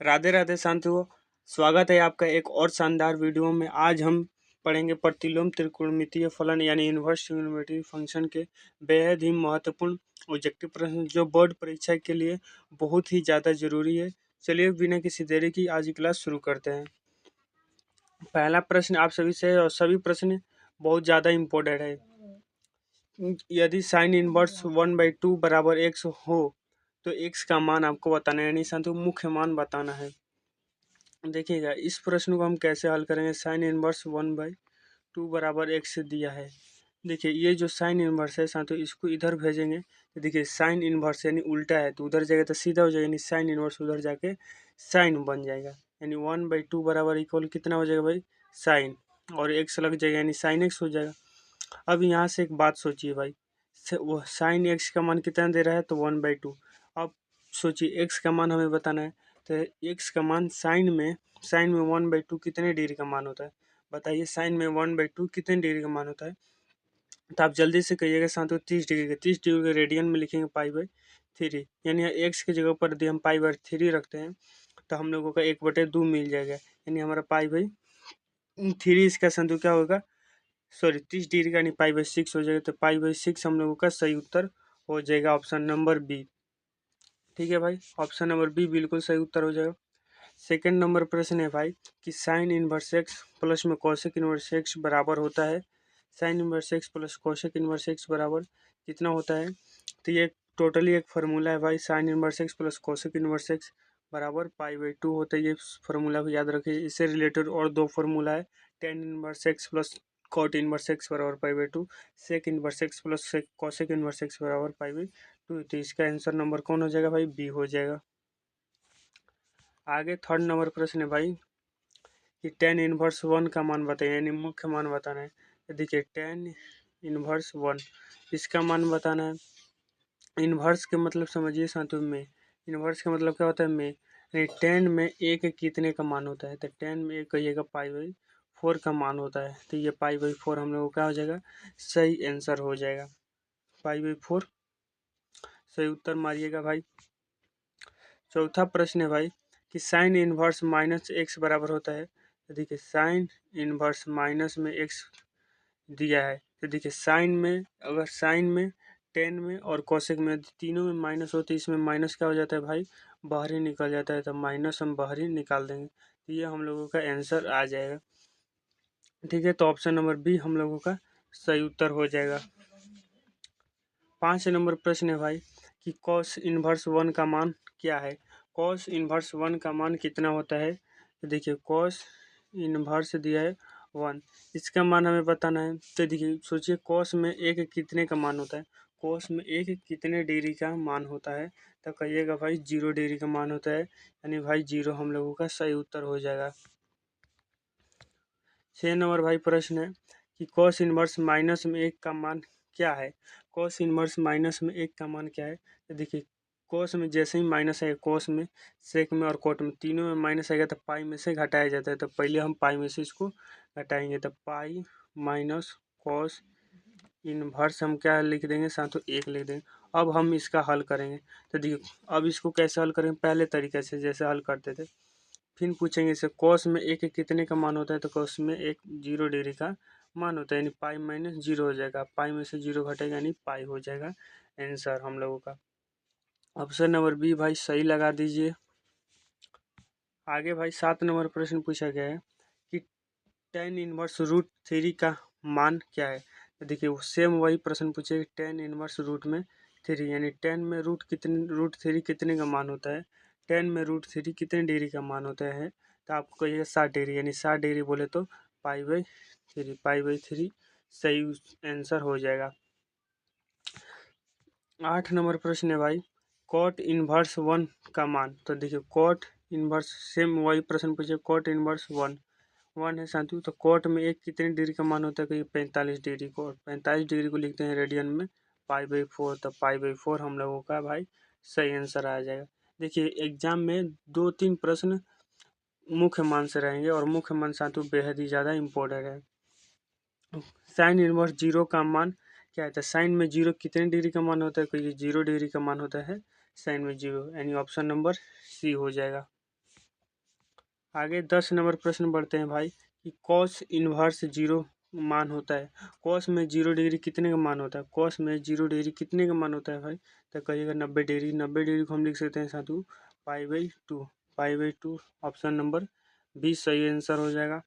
राधे राधे साथियों। स्वागत है आपका एक और शानदार वीडियो में। आज हम पढ़ेंगे प्रतिलोम त्रिकोणमितीय फलन यानी इनवर्स ट्रिग्नोमेट्री फंक्शन के बेहद ही महत्वपूर्ण ऑब्जेक्टिव प्रश्न जो बोर्ड परीक्षा के लिए बहुत ही ज़्यादा जरूरी है। चलिए बिना किसी देरी की आज की क्लास शुरू करते हैं। पहला प्रश्न आप सभी से और सभी प्रश्न बहुत ज़्यादा इम्पोर्टेंट है। यदि साइन इनवर्स 1/2 बराबर एक्स हो तो एक्स का मान आपको बताना है, यानी साथियों मुख्य मान बताना है। देखिएगा इस प्रश्न को हम कैसे हल करेंगे। साइन इनवर्स 1/2 बराबर एक्स दिया है। देखिए ये जो साइन इनवर्स है साथियों इसको इधर भेजेंगे तो देखिए साइन इनवर्स यानी उल्टा है तो उधर जाएगा तो सीधा हो जाएगा, यानी साइन इनवर्स उधर जाके साइन बन जाएगा, यानी 1/2 बराबर इक्वल कितना हो जाएगा भाई, साइन, और एक्स लग जाएगा यानी साइन एक्स हो जाएगा। अब यहाँ से एक बात सोचिए भाई, वो साइन एक्स का मान कितना दे रहा है तो 1/2। अब सोचिए एक्स का मान हमें बताना है तो एक्स का मान साइन में 1/2 कितने डिग्री का मान होता है बताइए। साइन में 1/2 कितने डिग्री का मान होता है तो आप जल्दी से कहिएगा साथियों। 30 डिग्री का, 30 डिग्री का रेडियन में लिखेंगे पाई/3, यानी एक्स की जगह पर यदि हम पाई/3 रखते हैं तो हम लोगों का 1/2 मिल जाएगा, यानी हमारा पाई/3 इसका साथियों क्या होगा, सॉरी 30 डिग्री का यानी पाई/6 हो जाएगा। तो पाई/6 हम लोगों का सही उत्तर हो जाएगा ऑप्शन नंबर बी। ठीक है भाई, ऑप्शन नंबर बी बिल्कुल सही उत्तर हो जाएगा। सेकंड नंबर प्रश्न है भाई कि साइन इनवर्स एक्स प्लस में कोसेक इनवर्स एक्स बराबर होता है। Sine inverse x plus cosec inverse x बराबर कितना होता है तो ये टोटली एक फार्मूला है भाई। Sine inverse x plus cosec inverse x बराबर पाई/2 होता है। ये फार्मूला को याद रखिए। इससे रिलेटेड और दो फार्मूला है, tan inverse x plus cot inverse x बराबर पाई/2, sec inverse x plus cosec inverse x बराबर पाई/2। तो इसका आंसर नंबर कौन हो जाएगा भाई, बी हो जाएगा। आगे थर्ड नंबर प्रश्न है भाई कि टेन इनवर्स 1 का मान बताइए, यानी मुख्य मान बताना है। तो देखिए टेन इनवर्स 1 इसका मान बताना है। इनवर्स के मतलब समझिए साथियों में, इनवर्स का मतलब क्या होता है में, यानी टेन में एक कितने का मान होता है तो टेन में एक कहिएगा पाई/4 का मान होता है। तो ये पाई/4 हम लोग को क्या हो जाएगा, सही आंसर हो जाएगा। पाई/4 सही उत्तर मारिएगा भाई। चौथा प्रश्न है भाई कि साइन इनवर्स माइनस एक्स बराबर होता है। तो देखिए साइन इनवर्स माइनस में एक्स दिया है। तो देखिए साइन में, अगर साइन में, टेन में और कोसेक में तीनों में माइनस हो तो इसमें माइनस क्या हो जाता है भाई, बाहर ही निकल जाता है। तो माइनस हम बाहर ही निकाल देंगे तो ये हम लोगों का आंसर आ जाएगा। ठीक है, तो ऑप्शन नंबर बी हम लोगों का सही उत्तर हो जाएगा। 5 नंबर प्रश्न है भाई कि कॉस इनवर्स 1 का मान क्या है। कॉस इनवर्स 1 का मान कितना होता है तो देखिए कॉस इनवर्स दिया है 1, इसका मान हमें बताना है। तो देखिए सोचिए कॉस में एक कितने का मान होता है, कॉस में एक कितने डिग्री का मान होता है तो कहिएगा भाई 0 डिग्री का मान होता है, यानी भाई 0 हम लोगों का सही उत्तर हो जाएगा। 6 नंबर भाई प्रश्न है कि कॉस इनवर्स माइनस में एक का मान क्या है। कॉस इनवर्स माइनस में एक का मान क्या है तो देखिए कॉस में जैसे ही माइनस आएगा, कॉस में, सेक में और कोट में तीनों में माइनस आएगा तो पाई में से घटाया जाता है। तो पहले हम पाई में से इसको घटाएंगे तो पाई माइनस कॉस इनवर्स हम क्या लिख देंगे साथों, एक लिख देंगे। अब हम इसका हल करेंगे तो देखिए अब इसको कैसे हल करेंगे, पहले तरीके से जैसे हल करते थे। फिर पूछेंगे इसे कॉस में एक कितने का मान होता है तो कॉस में एक 0 डिग्री का मान होता है, यानी पाई-0 हो जाएगा। पाई में से 0 घटेगा यानी पाई हो जाएगा आंसर हम लोगों का। ऑप्शन नंबर बी भाई सही लगा दीजिए। आगे भाई 7 नंबर प्रश्न पूछा गया है कि टेन इनवर्स रूट थ्री का मान क्या है। तो देखिए सेम वही प्रश्न पूछे, टेन इनवर्स रूट में थ्री, यानी टेन में रूट थ्री कितने का मान होता है, टेन में रूट थ्री कितने डिग्री का मान होता है तो आपको कहिएगा 60 डिग्री, यानी 60 डिग्री बोले तो पाई/3, पाई/3 सही आंसर हो जाएगा। 8 नंबर प्रश्न है भाई कॉट इनवर्स 1 का मान। तो देखिए कॉट इनवर्स सेम वही प्रश्न पूछे, कॉट इनवर्स 1 है साथियों। तो कॉट में एक कितने डिग्री का मान होता है कि 45 डिग्री को, 45 डिग्री को लिखते हैं रेडियन में पाई/4। तो पाई/4 हम लोगों का भाई सही आंसर आ जाएगा। देखिए एग्जाम में 2-3 प्रश्न मुख्य मान से रहेंगे और मुख्य मान साथियों बेहद ही ज़्यादा इम्पोर्टेंट है। साइन इनवर्स 0 का मान क्या है, तो साइन में 0 कितने डिग्री का मान होता है, कोई 0 डिग्री का मान होता है साइन में 0, यानी ऑप्शन नंबर सी हो जाएगा। आगे 10 नंबर प्रश्न बढ़ते हैं भाई कि कॉस इनवर्स 0 मान होता है। कॉस में 0 डिग्री कितने का मान होता है? कॉस में 0 डिग्री कितने का मान होता है भाई? तो कहिएगा 90 डिग्री। 90 डिग्री को हम लिख सकते हैं साधु पाई/2। पाई/2 ऑप्शन नंबर 20 सही आंसर हो जाएगा।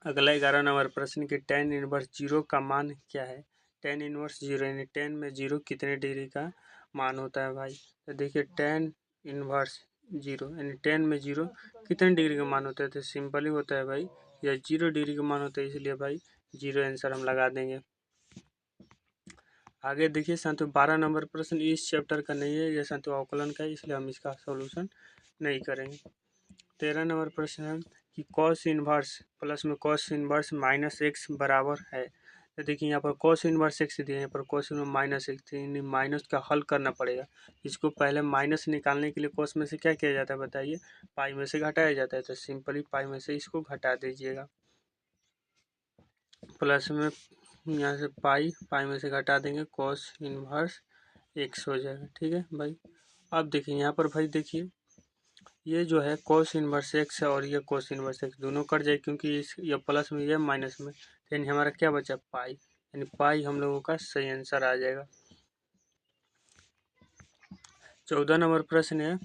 अगला 11 नंबर प्रश्न कि tan इनवर्स 0 का मान क्या है? tan इनवर्स 0 यानी tan में 0 कितने डिग्री का मान होता है भाई? तो देखिए tan इनवर्स 0 यानी tan में 0 कितने डिग्री का मान होता है? तो सिंपल ही होता है भाई, या 0 डिग्री का मान होता है, इसलिए भाई 0 आंसर हम लगा देंगे। आगे देखिए साथियों 12 नंबर प्रश्न इस चैप्टर का नहीं है, यह साथियों अवकलन का है, इसलिए हम इसका सॉल्यूशन नहीं करेंगे। 13 नंबर प्रश्न है कि कॉस इनवर्स प्लस में कॉस इनवर्स माइनस एक्स बराबर है। तो देखिए यहाँ पर कॉस इनवर्स एक्स दिया है, यहाँ पर cos inverse minus x, minus का हल करना पड़ेगा। इसको पहले माइनस निकालने के लिए कॉस में से क्या किया जाता है बताइए? पाई में से घटाया जाता है, तो सिंपली पाई में से इसको घटा दीजिएगा। प्लस में यहाँ से पाई में से घटा देंगे, कॉस इनवर्स एक्स हो जाएगा। ठीक है भाई। अब देखिए यहाँ पर भाई देखिए ये जो है कोस इनवर्स एक्स है और ये कोस इनवर्स एक्स दोनों कट जाए, क्योंकि इस ये प्लस में ये माइनस में, यानी हमारा क्या बचा? पाई, यानी पाई हम लोगों का सही आंसर आ जाएगा। 14 नंबर प्रश्न है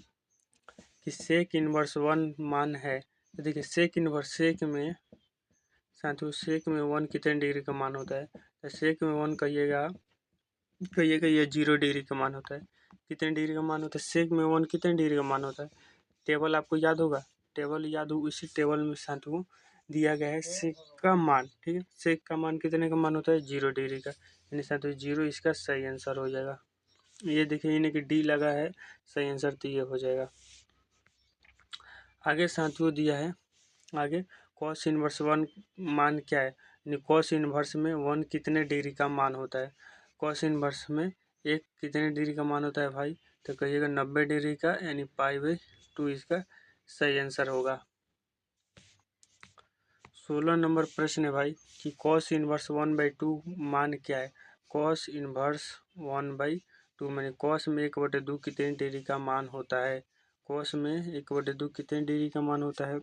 कि सेक इनवर्स 1 मान है। तो देखिए सेक इनवर्स, सेक में साथियों सेक में 1 कितने डिग्री का मान होता है? तो सेक में 1 कहिएगा ये 0 डिग्री का मान होता है। कितने डिग्री का मान होता है? सेक में 1 कितने डिग्री का मान होता है? टेबल आपको याद होगा, टेबल याद हो, इसी टेबल में साथियों दिया गया है सेक का मान। ठीक है, सेक का मान कितने का मान होता है? 0 डिग्री का, यानी साथियों 0 इसका सही आंसर हो जाएगा। ये देखिए यानी कि डी लगा है सही आंसर, तो ये हो जाएगा। आगे साथियों दिया है आगे कॉस इनवर्स 1 मान क्या है, यानी कॉस इनवर्स में 1 कितने डिग्री का मान होता है? कॉस इनवर्स में एक कितने डिग्री का मान होता है भाई? तो कहिएगा 90 डिग्री का, यानी पाई/2 इसका सही आंसर होगा। 16 नंबर प्रश्न है भाई कि कॉस इनवर्स 1/2 मान क्या है? कॉस इनवर्स 1/2 माने कॉस में 1/2 कितने डिग्री का मान होता है? कॉस में 1/2 कितने डिग्री का मान होता है?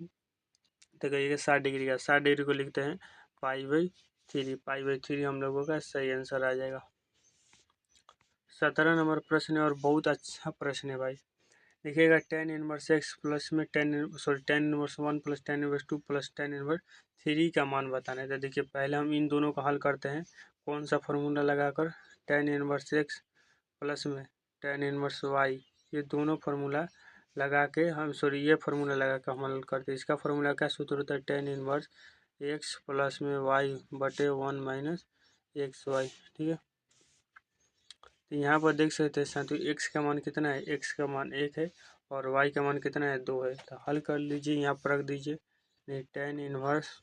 तो कहिएगा 60 डिग्री का। 60 डिग्री को लिखते हैं पाई/3। पाई/3 हम लोगों का सही आंसर आ जाएगा। 17 नंबर प्रश्न है और बहुत अच्छा प्रश्न है भाई। देखिएगा tan इनवर्स एक्स प्लस में tan inverse 1 plus tan inverse 2 plus tan inverse 3 का मान बताना है। तो देखिए पहले हम इन दोनों का हल करते हैं। कौन सा फॉर्मूला लगाकर? tan इनवर्स एक्स प्लस में tan इनवर्स वाई, ये दोनों फार्मूला लगा के हम ये फार्मूला लगा के हम हल करते हैं। इसका फार्मूला क्या सूत्र होता है? tan इनवर्स एक्स प्लस में y/1 माइनस एक्स वाई। ठीक है, तो यहाँ पर देख सकते हैं साथियों x का मान कितना है? x का मान 1 है और y का मान कितना है? 2 है। तो हल कर लीजिए, यहाँ पर रख दीजिए। tan inverse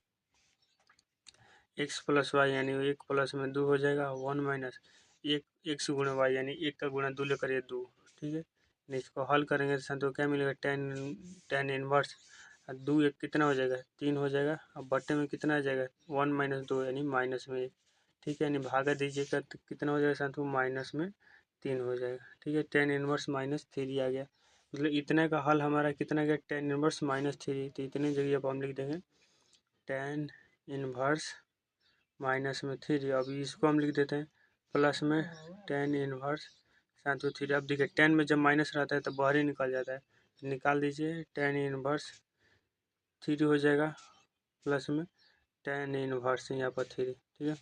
x plus y यानी 1 प्लस में 2 हो जाएगा, 1 माइनस एक एक्स गुणा वाई यानी 1 का गुणा 2 लेकर ये 2। ठीक है, इसको हल करेंगे तो साथियों क्या मिलेगा? tan इनवर्स 2 1 कितना हो जाएगा? 3 हो जाएगा। अब बट्टे में कितना आ जाएगा? 1 माइनस 2 यानी माइनस में 1। ठीक है, यानी भागा दीजिएगा तो कितना हो जाएगा साथियों? माइनस में 3 हो जाएगा। ठीक है, tan इनवर्स -3 आ गया। मतलब इतना का हल हमारा कितना गया? tan inverse -3। तो इतनी जगह पर हम लिख देंगे tan इनवर्स -3। अभी इसको हम लिख देते हैं प्लस में tan इनवर्स साथियों 3। अब देखिए tan में जब माइनस रहता है तो बाहर ही निकल जाता है, निकाल दीजिए। tan इनवर्स 3 हो जाएगा प्लस में tan इनवर्स यहाँ पर 3। ठीक है,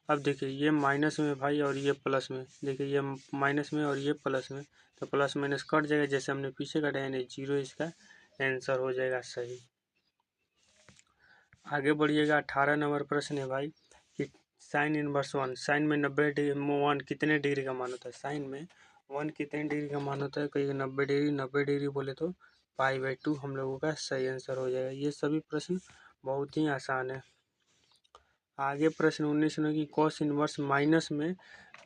अब देखिए ये माइनस में भाई और ये प्लस में, देखिए ये माइनस में और ये प्लस में, तो प्लस माइनस कट जाएगा जैसे हमने पीछे काटा, यानी 0 इसका आंसर हो जाएगा सही। आगे बढ़िएगा। 18 नंबर प्रश्न है भाई कि साइन इनवर्स 1, साइन में 90 डिग्री 1 कितने डिग्री का मान होता है? साइन में 1 कितने डिग्री का मान होता है? कहीं 90 डिग्री। 90 डिग्री बोले तो पाई/2 हम लोगों का सही आंसर हो जाएगा। ये सभी प्रश्न बहुत ही आसान है। आगे प्रश्न 19 में कि कॉस इनवर्स माइनस में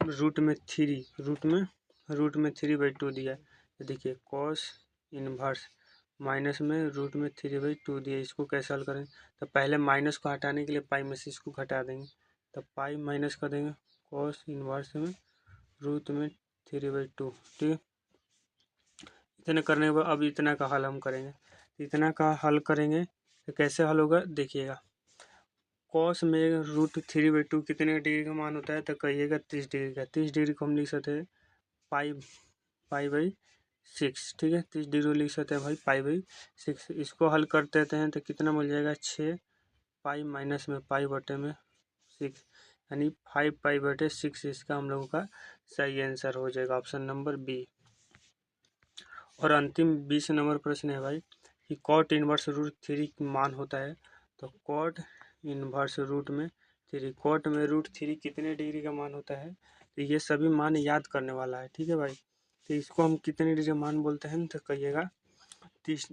रूट में 3/2 दिया है। तो देखिए कॉस इनवर्स माइनस में √3/2 दिया है, इसको कैसे हल करें? तो पहले माइनस को हटाने के लिए पाई में से इसको घटा देंगे, तो पाई माइनस कर देंगे कॉस इनवर्स में √3/2। ठीक है, इतने करने के बाद अब इतना का हल हम करेंगे। इतना का हल करेंगे तो कैसे हल होगा देखिएगा। कॉस में √3/2 कितने डिग्री का मान होता है, तो कहिएगा 30 डिग्री का। 30 डिग्री को हम लिख सकते हैं पाई/6, ठीक है। 30 डिग्री लिख सकते हैं भाई पाई/6। इसको हल कर देते हैं तो कितना मिल जाएगा, 6 पाई माइनस में पाई/6, यानी 5 पाई/6 इसका हम लोगों का सही आंसर हो जाएगा, ऑप्शन नंबर बी। और अंतिम 20 नंबर प्रश्न है भाई कि कॉट इनवर्स √3 मान होता है, तो कॉट इनवर्स √3, कॉट में √3 कितने डिग्री का मान होता है, तो ये सभी मान याद करने वाला है, ठीक है भाई। तो इसको हम कितने डिग्री का मान बोलते हैं, तो कहिएगा 30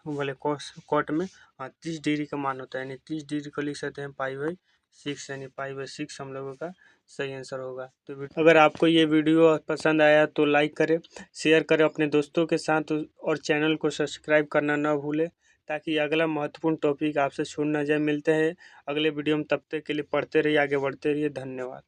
बोले कॉट में, हाँ 30 डिग्री का मान होता है, यानी 30 डिग्री को लिख सकते हैं पाई/6, यानी पाई/6 हम लोगों का सही आंसर होगा। तो अगर आपको ये वीडियो पसंद आया तो लाइक करें, शेयर करें अपने दोस्तों के साथ, और चैनल को सब्सक्राइब करना ना भूलें, ताकि अगला महत्वपूर्ण टॉपिक आपसे छूट ना जाए। मिलते हैं अगले वीडियो में, तब तक के लिए पढ़ते रहिए, आगे बढ़ते रहिए। धन्यवाद।